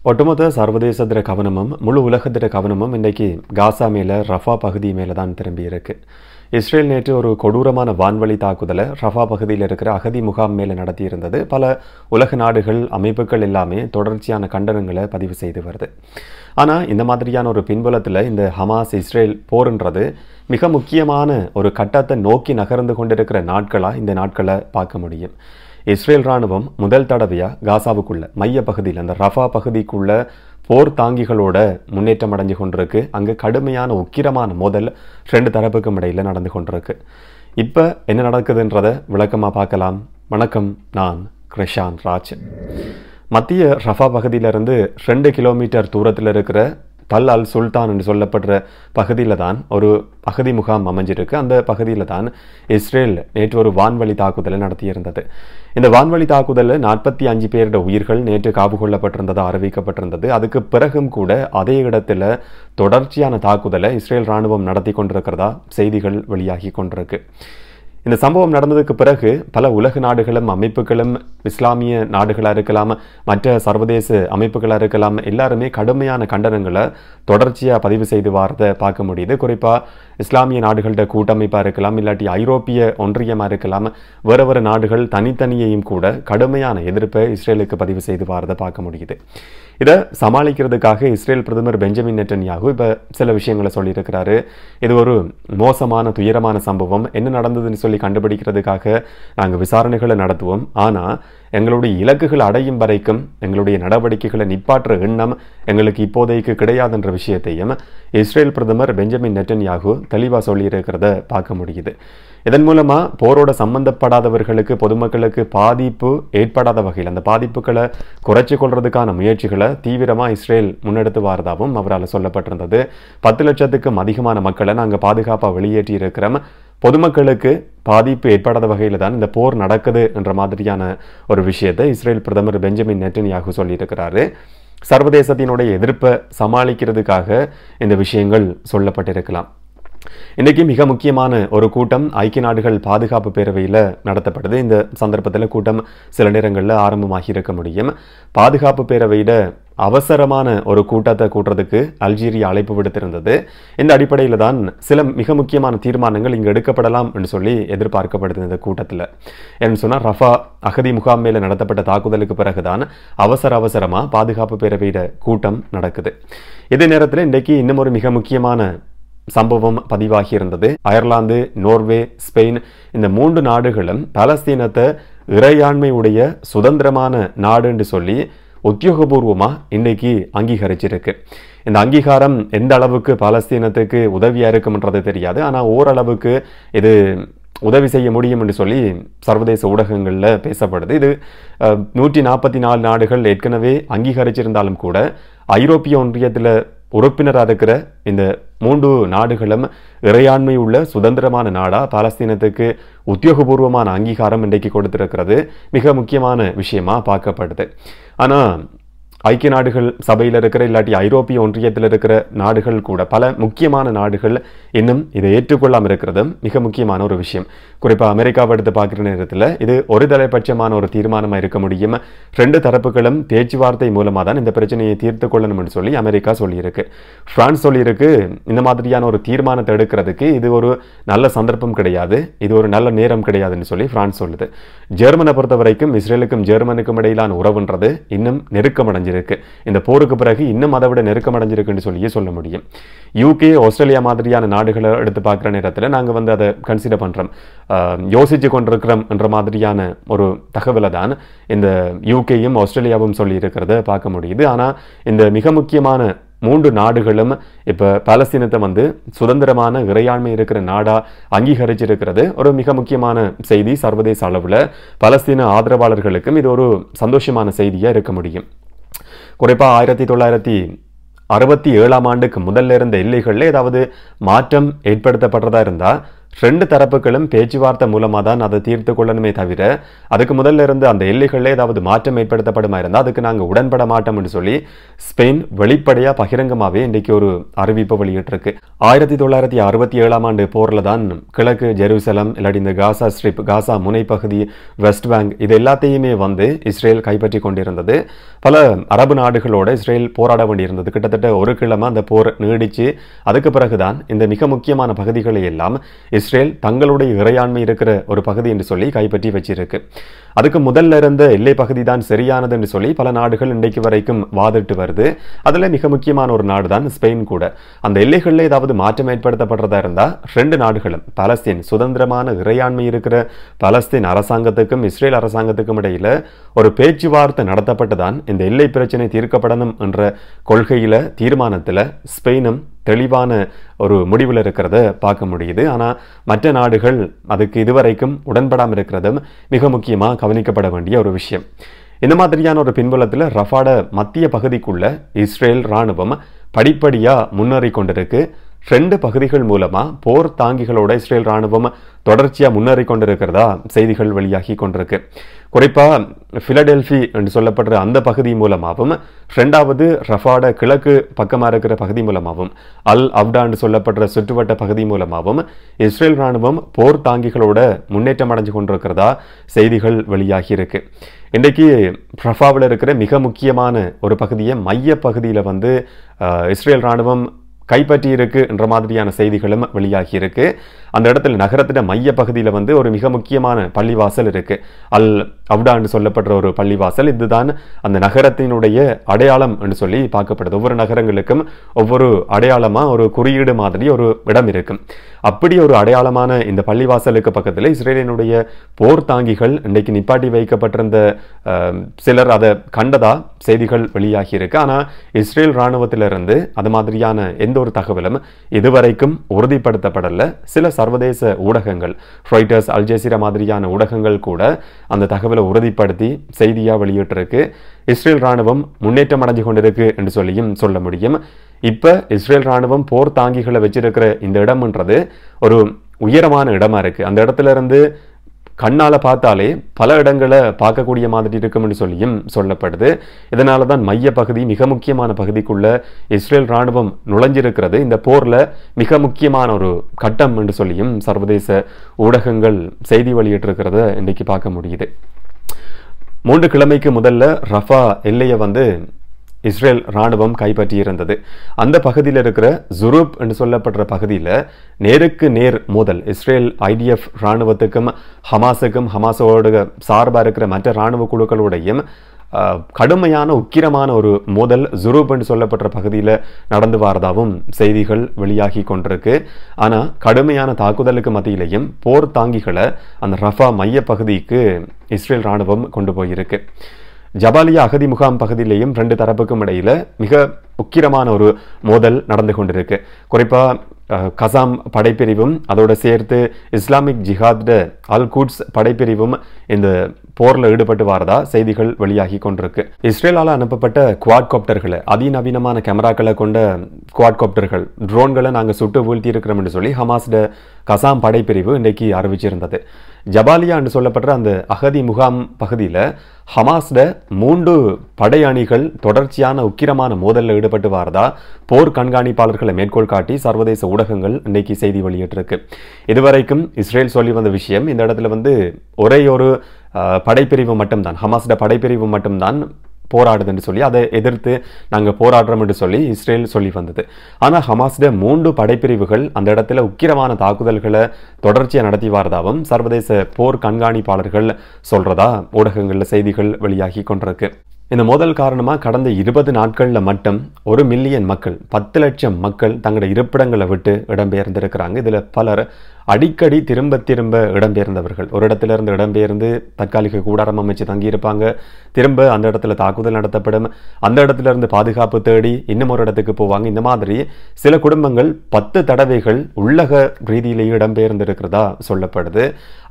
ஒட்டுமொத்த சர்வதேசத்திர கவனமும் முழு உலகத்திர கவனமும் இன்றைக்கு காசா மேலே ரஃபா பகுதி மேலே தான் திரும்பி இருக்கு. இஸ்ரேல் நேற்று ஒரு கொடூரமான வான்வழி தாக்குதலை ரஃபா பகுதியில் இருக்கிற அகதி முகாம் மேலே நடத்தியிருந்தது. பல உலக நாடுகள் அமைப்புகள் எல்லாமே தொடர்ச்சியான கண்டனங்களை பதிவு செய்து வருது. ஆனால் இந்த மாதிரியான ஒரு பின்புலத்தில் இந்த ஹமாஸ் இஸ்ரேல் போர்ன்றது மிக முக்கியமான ஒரு கட்டத்தை நோக்கி நகர்ந்து கொண்டிருக்கிற நாட்களாக இந்த நாட்களை பார்க்க முடியும். இஸ்ரேல் இராணுவம் முதல் தடவையாக காசாவுக்குள்ள மைய பகுதியில் அந்த ரஃபா பகுதிக்குள்ள போர் தாங்கிகளோட முன்னேற்றம் அடைஞ்சு கொண்டிருக்கு. அங்கே கடுமையான உக்கிரமான மோதல் ரெண்டு தரப்புக்கும் இடையில் நடந்து கொண்டிருக்கு. இப்போ என்ன நடக்குதுன்றதை விளக்கமாக பார்க்கலாம். வணக்கம், நான் கிருஷாந்த் ராஜ். மத்திய ரஃபா பகுதியிலிருந்து 2 கிலோமீட்டர் தூரத்தில் இருக்கிற தல் அல் சுல்தான் என்று சொல்லப்படுற பகுதியில் தான் ஒரு அகதி முகாம் அமைஞ்சிருக்கு. அந்த பகுதியில் தான் இஸ்ரேல் நேற்று ஒரு வான்வழி தாக்குதலை நடத்தியிருந்தது. இந்த வான்வழி தாக்குதலில் 45 பேருடைய உயிர்கள் நேற்று காவு கொள்ளப்பட்டிருந்தது அறிவிக்கப்பட்டிருந்தது. அதுக்கு பிறகும் கூட அதே இடத்துல தொடர்ச்சியான தாக்குதலை இஸ்ரேல் இராணுவம் நடத்தி கொண்டிருக்கிறதா செய்திகள் வெளியாகி கொண்டிருக்கு. இந்த சம்பவம் நடந்ததுக்கு பிறகு பல உலக நாடுகளும் அமைப்புகளும் இஸ்லாமிய நாடுகளாக இருக்கலாம், மற்ற சர்வதேச அமைப்புகளாக இருக்கலாம், எல்லாருமே கடுமையான கண்டனங்களை தொடர்ச்சியாக பதிவு செய்து வரதை பார்க்க முடியுது. குறிப்பாக இஸ்லாமிய நாடுகளோட கூட்டமைப்பாக இருக்கலாம், இல்லாட்டி ஐரோப்பிய ஒன்றியமாக இருக்கலாம், வேறு நாடுகள் தனித்தனியையும் கூட கடுமையான எதிர்ப்பை இஸ்ரேலுக்கு பதிவு செய்து வரதை பார்க்க முடியுது. இதை சமாளிக்கிறதுக்காக இஸ்ரேல் பிரதமர் பெஞ்சமின் நெட்டன்யாகு இப்போ சில விஷயங்களை சொல்லியிருக்கிறாரு. இது ஒரு மோசமான துயரமான சம்பவம், என்ன நடந்ததுன்னு சொல்லி கண்டுபிடிக்கிறதுக்காக நாங்கள் விசாரணைகளை நடத்துவோம். ஆனால் எங்களுடைய இலக்குகள் அடையும் வரைக்கும் எங்களுடைய நடவடிக்கைகளை நிப்பாற்ற எண்ணம் எங்களுக்கு இப்போதைக்கு கிடையாதுன்ற விஷயத்தையும் இஸ்ரேல் பிரதமர் பெஞ்சமின் நெட்டன்யாகு தெளிவாக சொல்லியிருக்கிறத பார்க்க முடியுது. இதன் மூலமாக போரோட சம்பந்தப்படாதவர்களுக்கு, பொதுமக்களுக்கு பாதிப்பு ஏற்படாத வகையில் அந்த பாதிப்புகளை குறைச்சி கொள்றதுக்கான முயற்சிகளை தீவிரமாக இஸ்ரேல் முன்னெடுத்து வரதாகவும் அவரால் சொல்லப்பட்டிருந்தது. 10 லட்சத்துக்கும் அதிகமான மக்களை நாங்கள் பாதுகாப்பாக வெளியேற்றி இருக்கிறோம், பொதுமக்களுக்கு பாதிப்பு ஏற்படாத வகையில் தான் இந்த போர் நடக்குது என்ற மாதிரியான ஒரு விஷயத்தை இஸ்ரேல் பிரதமர் பெஞ்சமின் நெட்டன்யாகு சொல்லியிருக்கிறாரு. சர்வதேசத்தினுடைய எதிர்ப்பை சமாளிக்கிறதுக்காக இந்த விஷயங்கள் சொல்லப்பட்டிருக்கலாம். இன்றைக்கி மிக முக்கியமான ஒரு கூட்டம் ஐக்கிய நாடுகள் பாதுகாப்பு பேரவையில் நடத்தப்பட்டது. இந்த சந்தர்ப்பத்தில் கூட்டம் சில நேரங்களில் ஆரம்பமாகி இருக்க முடியும். பாதுகாப்பு பேரவையில் அவசரமான ஒரு கூட்டத்தை கூட்டுறதுக்கு அல்ஜீரியா அழைப்பு விடுத்திருந்தது. இந்த அடிப்படையில் தான் சில மிக முக்கியமான தீர்மானங்கள் இங்கு எடுக்கப்படலாம் என்று சொல்லி எதிர்பார்க்கப்படுது. இந்த கூட்டத்தில் என்ன சொன்னால், ரஃபா அகதி முகாம் மேலே நடத்தப்பட்ட தாக்குதலுக்கு பிறகுதான் அவசரமாக பாதுகாப்பு பேரவையிட கூட்டம் நடக்குது. இதே நேரத்தில் இன்றைக்கு இன்னும் ஒரு மிக முக்கியமான சம்பவம் பதிவாகி இருந்தது. அயர்லாந்து, நோர்வே, ஸ்பெயின் இந்த 3 நாடுகளும் பாலஸ்தீனத்தை இறையாண்மை உடைய சுதந்திரமான நாடு என்று சொல்லி உத்தியோகபூர்வமாக இன்னைக்கு அங்கீகரிச்சிருக்கு. இந்த அங்கீகாரம் எந்த அளவுக்கு பாலஸ்தீனத்துக்கு உதவியாக இருக்கும்ன்றது தெரியாது. ஆனால் ஓரளவுக்கு இது உதவி செய்ய முடியும் என்று சொல்லி சர்வதேச ஊடகங்களில் பேசப்படுது. இது 144 நாடுகள் ஏற்கனவே அங்கீகரிச்சிருந்தாலும் கூட ஐரோப்பிய ஒன்றியத்தில் உறுப்பினராக இருக்கிற இந்த 3 நாடுகளும் இறையாண்மை உள்ள சுதந்திரமான நாடா பாலஸ்தீனத்துக்கு உத்தியோகபூர்வமான அங்கீகாரம் இன்றைக்கு கொடுத்திருக்கிறது மிக முக்கியமான விஷயமா பார்க்கப்படுது. ஆனால் ஐக்கிய நாடுகள் சபையில் இருக்கிற இல்லாட்டி ஐரோப்பிய ஒன்றியத்தில் இருக்கிற நாடுகள் கூட பல முக்கியமான நாடுகள் இன்னும் இதை ஏற்றுக்கொள்ளாமல் இருக்கிறது மிக முக்கியமான ஒரு விஷயம். குறிப்பாக அமெரிக்காவை எடுத்து பார்க்குற நேரத்தில் இது ஒரு தலைப்பட்சமான ஒரு தீர்மானமாக இருக்க முடியும். 2 தரப்புகளும் பேச்சுவார்த்தை மூலமாக தான் இந்த பிரச்சனையை தீர்த்து கொள்ளணும்னு சொல்லி அமெரிக்கா சொல்லியிருக்கு. பிரான்ஸ் சொல்லியிருக்கு இந்த மாதிரியான ஒரு தீர்மானத்தை எடுக்கிறதுக்கு இது ஒரு நல்ல சந்தர்ப்பம் கிடையாது, இது ஒரு நல்ல நேரம் கிடையாதுன்னு சொல்லி பிரான்ஸ் சொல்லுது. ஜெர்மனை பொறுத்த வரைக்கும் இஸ்ரேலுக்கும் ஜெர்மனுக்கும் இடையிலான உறவுன்றது இன்னும் நெருக்கமடைஞ்சிருக்கு. இந்த போருக்கு பிறகு இன்னும் அதை விட நெருக்கமடைஞ்சிருக்குன்னு சொல்லியே சொல்ல முடியும். யூகே, ஆஸ்திரேலியா மாதிரியான நாடுகளை எடுத்து பார்க்குற நேரத்தில் நாங்கள் அதை கன்சிடர் பண்ணுறோம், யோசிச்சு கொண்டிருக்கிறோம் என்ற மாதிரியான ஒரு தகவலை தான் இந்த யூகேயும் ஆஸ்திரேலியாவும் சொல்லி இருக்கிறத பார்க்க முடியுது. ஆனால் இந்த மிக முக்கியமான 3 நாடுகளும் இப்போ பாலஸ்தீனத்தை சுதந்திரமான இறையாண்மை இருக்கிற நாடா அங்கீகரிச்சிருக்கிறது ஒரு மிக முக்கியமான செய்தி. சர்வதேச அளவில் பாலஸ்தீன ஆதரவாளர்களுக்கும் இது ஒரு சந்தோஷமான செய்தியாக இருக்க முடியும். குறிப்பாக 1967ஆம் ஆண்டுக்கு முதல்ல இருந்த எல்லைகளில் ஏதாவது மாற்றம் ஏற்படுத்தப்படுறதா இருந்தால் ரெண்டு தரப்புகளும் பேச்சுவார்த்தை மூலமாக தான் அதை தீர்த்து கொள்ளணுமே தவிர அதுக்கு முதல்ல இருந்து அந்த எல்லைகளில் ஏதாவது மாற்றம் ஏற்படுத்தப்படுமா இருந்தால் அதுக்கு நாங்கள் உடன்பட மாட்டோம்னு சொல்லி ஸ்பெயின் வெளிப்படையாக பகிரங்கமாகவே இன்றைக்கு ஒரு அறிவிப்பு வெளியிட்டிருக்கு. 1967 போரில் தான் கிழக்கு ஜெருசலம் இல்லாட்டி இந்த காசா ஸ்ட்ரிப், காசா முனைப்பகுதி, வெஸ்ட் பேங்க் இது எல்லாத்தையுமே இஸ்ரேல் கைப்பற்றி கொண்டிருந்தது. பல அரபு நாடுகளோட இஸ்ரேல் போராட வேண்டியிருந்தது. கிட்டத்தட்ட ஒரு கிழமை அந்த போர் நீடிச்சு அதுக்கு பிறகுதான் இந்த மிக முக்கியமான பகுதிகளை எல்லாம் இஸ்ரேல் தங்களுடைய இறையாண்மை இருக்கிற ஒரு பகுதி என்று சொல்லி கைப்பற்றி வச்சிருக்கு. அதுக்கு முதல்ல இருந்த எல்லை பகுதி தான் சரியானது என்று சொல்லி பல நாடுகள் இன்றைக்கு வரைக்கும் வாதிட்டு வருது. அதுல மிக முக்கியமான ஒரு நாடு தான் ஸ்பெயின் கூட. அந்த எல்லைகளில் ஏதாவது மாற்றம் ஏற்படுத்தப்படுறதா இருந்தா ரெண்டு நாடுகளும் பலஸ்தீன் சுதந்திரமான இறையாண்மை இருக்கிற பலஸ்தீன் அரசாங்கத்துக்கும் இஸ்ரேல் அரசாங்கத்துக்கும் இடையில ஒரு பேச்சுவார்த்தை நடத்தப்பட்டுதான் இந்த எல்லை பிரச்சனை தீர்க்கப்படணும் என்ற கொள்கையில தீர்மானத்துல ஸ்பெயினும் தெளிவான ஒரு முடிவில் இருக்கிறத பார்க்க முடியுது. ஆனால் மற்ற நாடுகள் அதுக்கு இதுவரைக்கும் உடன்படாமல் இருக்கிறதும் மிக முக்கியமாக கவனிக்கப்பட வேண்டிய ஒரு விஷயம். இந்த மாதிரியான ஒரு பின்புலத்தில் ரஃபாட மத்திய பகுதிக்குள்ள இஸ்ரேல் இராணுவம் படிப்படியாக முன்னேறி கொண்டிருக்கு. ரெண்டு பகுதிகள் மூலமா போர் தாங்கிகளோட இஸ்ரேல் இராணுவம் தொடர்ச்சியாக முன்னேறி கொண்டிருக்கிறதா செய்திகள் வெளியாகி கொண்டிருக்கு. குறிப்பாக பிலடெல்பி என்று சொல்லப்படுற அந்த பகுதி மூலமாகவும் ரெண்டாவது ரஃபாட கிழக்கு பக்கமாக இருக்கிற பகுதி மூலமாகவும் அல் அப்டா என்று சொல்லப்படுற சுற்றுவட்ட பகுதி மூலமாகவும் இஸ்ரேல் இராணுவம் போர் தாங்கிகளோட முன்னேற்றம் அடைஞ்சு கொண்டிருக்கிறதா செய்திகள் வெளியாகி இருக்கு. இன்றைக்கு ரஃபாவில் இருக்கிற மிக முக்கியமான ஒரு பகுதியை மைய பகுதியில் இஸ்ரேல் இராணுவம் கைப்பற்றி இருக்கு என்ற மாதிரியான செய்திகளும் வெளியாகி இருக்கு. அந்த இடத்துல நகரத்தின் மைய பகுதியில் ஒரு மிக முக்கியமான பள்ளிவாசல் இருக்கு. அல் அப்டா என்று சொல்லப்படுற ஒரு பள்ளிவாசல். இதுதான் அந்த நகரத்தினுடைய அடையாளம் என்று சொல்லி பார்க்கப்படுது. ஒவ்வொரு நகரங்களுக்கும் ஒவ்வொரு அடையாளமா ஒரு குறியீடு மாதிரி ஒரு இடம் இருக்கும். அப்படி ஒரு அடையாளமான இந்த பள்ளிவாசலுக்கு பக்கத்தில் இஸ்ரேலினுடைய போர் தாங்கிகள் இன்றைக்கு நிப்பாட்டி வைக்கப்பட்டிருந்த சிலர் அதை கண்டதா செய்திகள் வெளியாகி இருக்கு. ஆனால் இஸ்ரேல் இராணுவத்திலிருந்து அது மாதிரியான எந்த ஒரு தகவலும் இதுவரைக்கும் உறுதிப்படுத்தப்படல. சில சர்வதேச ஊடகங்கள், ராய்ட்டர்ஸ், அல் ஜசீரா மாதிரியான ஊடகங்கள் கூட அந்த தகவலை உறுதிப்படுத்தி செய்தியா வெளியிட்டிருக்கு. இஸ்ரேல் இராணுவம் முன்னேற்றம் அடைஞ்சு கொண்டிருக்கு என்று சொல்லியும் சொல்ல முடியும். இப்ப இஸ்ரேல் இராணுவம் போர் தாங்கிகளை வச்சிருக்கிற இந்த இடம்ன்றது ஒரு உயரமான இடமா இருக்கு. அந்த இடத்துல இருந்து கண்ணால பார்த்தாலே பல இடங்களை பார்க்கக்கூடிய மாதிரி இருக்கும் என்று சொல்லியும் சொல்லப்படுது. இதனால தான் மைய பகுதி மிக முக்கியமான பகுதிக்குள்ள இஸ்ரேல் இராணுவம் நுழைஞ்சிருக்கிறது இந்த போர்ல மிக முக்கியமான ஒரு கட்டம் என்று சொல்லியும் சர்வதேச ஊடகங்கள் செய்தி வெளியிட்டிருக்கிறத இன்னைக்கு பார்க்க முடியுது. 3 கிழமைக்கு முதல்ல ரஃபா எல்லையை இஸ்ரேல் இராணுவம் கைப்பற்றி இருந்தது. அந்த பகுதியில் இருக்கிற ஜுரூப் என்று சொல்லப்படுற பகுதியில் நேருக்கு நேர் மோதல் இஸ்ரேல் IDF இராணுவத்துக்கும் ஹமாஸுக்கும் ஹமாஸோட சார்பாக இருக்கிற மற்ற இராணுவ குழுக்களுடையும் கடுமையான உக்கிரமான ஒரு மோதல் ஜுரூப் என்று சொல்லப்படுற பகுதியில் நடந்து வரதாகவும் செய்திகள் வெளியாகி கொண்டிருக்கு. ஆனால் கடுமையான தாக்குதலுக்கு மத்தியிலையும் போர் தாங்கிகளை அந்த ரஃபா மைய பகுதிக்கு இஸ்ரேல் இராணுவம் கொண்டு போயிருக்கு. ஜபாலியா அகதி முகாம் பகுதியிலையும் 2 தரப்புக்கும் இடையில மிக உக்கிரமான ஒரு மோதல் நடந்து கொண்டிருக்கு. குறிப்பா கசாம் படைப்பிரிவும் அதோட சேர்த்து இஸ்லாமிக் ஜிஹாத் அல் குட்ஸ் படைப்பிரிவும் இந்த போர்ல ஈடுபட்டு வரதா செய்திகள் வெளியாகி கொண்டிருக்கு. இஸ்ரேலால் அனுப்பப்பட்ட குவாட்காப்டர்களை, அதிநவீனமான கேமராக்களை கொண்ட குவாட்காப்டர்கள், ட்ரோன்களை நாங்கள் சுட்டு வீழ்த்தி இருக்கிறோம் என்று சொல்லி ஹமாஸ்ட கசாம் படைப்பிரிவு இன்றைக்கு அறிவிச்சிருந்தது. ஜபாலியா என்று சொல்லப்படுற அந்த அகதி முகாம் பகுதியில் ஹமாஸ்ட 3 படை அணிகள் தொடர்ச்சியான உக்கிரமான மோதலில் ஈடுபட்டு வரதா போர் கண்காணிப்பாளர்களை மேற்கோள் காட்டி சர்வதேச ஊடகங்கள் இன்னைக்கு செய்தி வெளியிட்டிருக்கு. இதுவரைக்கும் இஸ்ரேல் சொல்லி வந்த விஷயம், இந்த இடத்துல ஒரே ஒரு படைப்பிரிவு மட்டும்தான், ஹமாஸ்ட படைப்பிரிவு மட்டும்தான் போராடுது என்று சொல்லி அதை எதிர்த்து நாங்கள் போராடுறோம் என்று சொல்லி இஸ்ரேல் சொல்லி வந்தது. ஆனால் ஹமாஸ்ட 3 படைப்பிரிவுகள் அந்த இடத்துல உக்கிரமான தாக்குதல்களை தொடர்ச்சியாக நடத்தி வரதாகவும் சர்வதேச போர் கண்காணிப்பாளர்கள் சொல்றதா ஊடகங்களில் செய்திகள் வெளியாகி கொண்டிருக்கு. இந்த மோதல் காரணமாக கடந்த 20 நாட்களில் மட்டும் 1 மில்லியன் மக்கள், 10 லட்சம் மக்கள் தங்களுடைய இருப்பிடங்களை விட்டு இடம்பெயர்ந்திருக்கிறாங்க. இதில் பலர் அடிக்கடி திரும்ப இடம்பெயர்ந்தவர்கள். ஒரு இடத்துல இருந்து இடம்பெயர்ந்து தற்காலிக கூடாரம் அமைச்சு தங்கியிருப்பாங்க. திரும்ப அந்த இடத்துல தாக்குதல் நடத்தப்படும். அந்த இடத்துல இருந்து பாதுகாப்பு தேடி இன்னும் ஒரு இடத்துக்கு போவாங்க. இந்த மாதிரி சில குடும்பங்கள் 10 தடவைகள் உள்ளக ரீதியிலேயே இடம்பெயர்ந்திருக்கிறதா சொல்லப்படுது.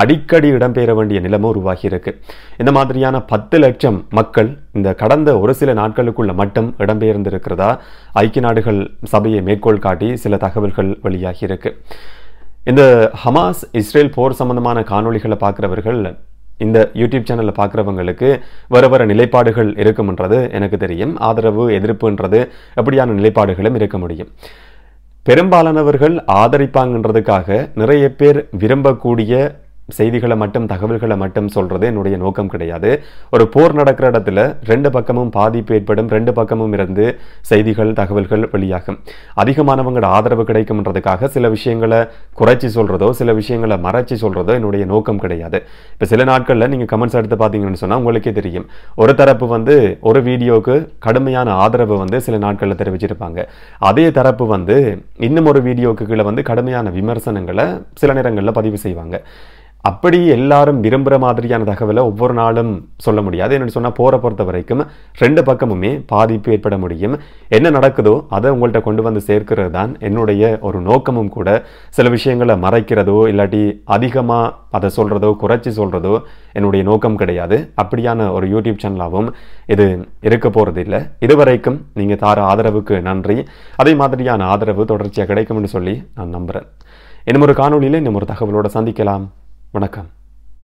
அடிக்கடி இடம்பெயர வேண்டிய நிலைமை உருவாகி இருக்கு. இந்த மாதிரியான 10 லட்சம் மக்கள் இந்த கடந்த ஒரு சில நாட்களுக்குள்ள மட்டும் இடம்பெயர்ந்திருக்கிறதா ஐக்கிய நாடுகள் சபையை மேற்கோள் காட்டி சில தகவல்கள் வெளியாகி இருக்கு. இந்த ஹமாஸ் இஸ்ரேல் போர் சம்பந்தமான காணொளிகளை பார்க்குறவர்கள் இந்த யூடியூப் சேனலில் பார்க்குறவங்களுக்கு வேறு நிலைப்பாடுகள் இருக்கும்ன்றது எனக்கு தெரியும். ஆதரவு எதிர்ப்புன்றது எப்படியான நிலைப்பாடுகளும் இருக்க முடியும். பெரும்பாலானவர்கள் ஆதரிப்பாங்கன்றதுக்காக நிறைய பேர் விரும்பக்கூடிய செய்திகளை மட்டும் தகவல்களை மட்டும் சொல்றது என்னுடைய நோக்கம் கிடையாது. ஒரு போர் நடக்கிற இடத்துல ரெண்டு பக்கமும் பாதிப்பு ஏற்படும், ரெண்டு பக்கமும் இருந்து செய்திகள் தகவல்கள் வெளியாகும். அதிகமானவங்களோட ஆதரவு கிடைக்கும்ன்றதுக்காக சில விஷயங்களை குறைச்சி சொல்றதோ சில விஷயங்களை மறைச்சி சொல்றதோ என்னுடைய நோக்கம் கிடையாது. இப்போ சில நாட்களில் நீங்கள் கமெண்ட்ஸ் எடுத்து பார்த்தீங்கன்னு சொன்னால் உங்களுக்கே தெரியும், ஒரு தரப்பு ஒரு வீடியோவுக்கு கடுமையான ஆதரவு சில நாட்களில் தெரிவிச்சிருப்பாங்க. அதே தரப்பு இன்னும் ஒரு வீடியோவுக்கு கீழே கடுமையான விமர்சனங்களை சில நேரங்களில் பதிவு செய்வாங்க. அப்படி எல்லாரும் விரும்புகிற மாதிரியான தகவலை ஒவ்வொரு நாளும் சொல்ல முடியாது. என்னென்னு சொன்னால் போரை பொறுத்த வரைக்கும் ரெண்டு பக்கமுமே பாதிப்பு ஏற்பட முடியும். என்ன நடக்குதோ அதை உங்கள்கிட்ட கொண்டு சேர்க்கிறது தான் என்னுடைய ஒரு நோக்கமும் கூட. சில விஷயங்களை மறைக்கிறதோ இல்லாட்டி அதிகமாக அதை சொல்கிறதோ குறைச்சி சொல்கிறதோ என்னுடைய நோக்கம் கிடையாது. அப்படியான ஒரு யூடியூப் சேனலாகவும் இது இருக்க போகிறது இல்லை. இதுவரைக்கும் நீங்கள் தார ஆதரவுக்கு நன்றி. அதே மாதிரியான ஆதரவு தொடர்ச்சியாக கிடைக்கும்னு சொல்லி நான் நம்புகிறேன். இன்னும் ஒரு காணொலியில் இன்னும் ஒரு தகவலோடு சந்திக்கலாம். வணக்கம்.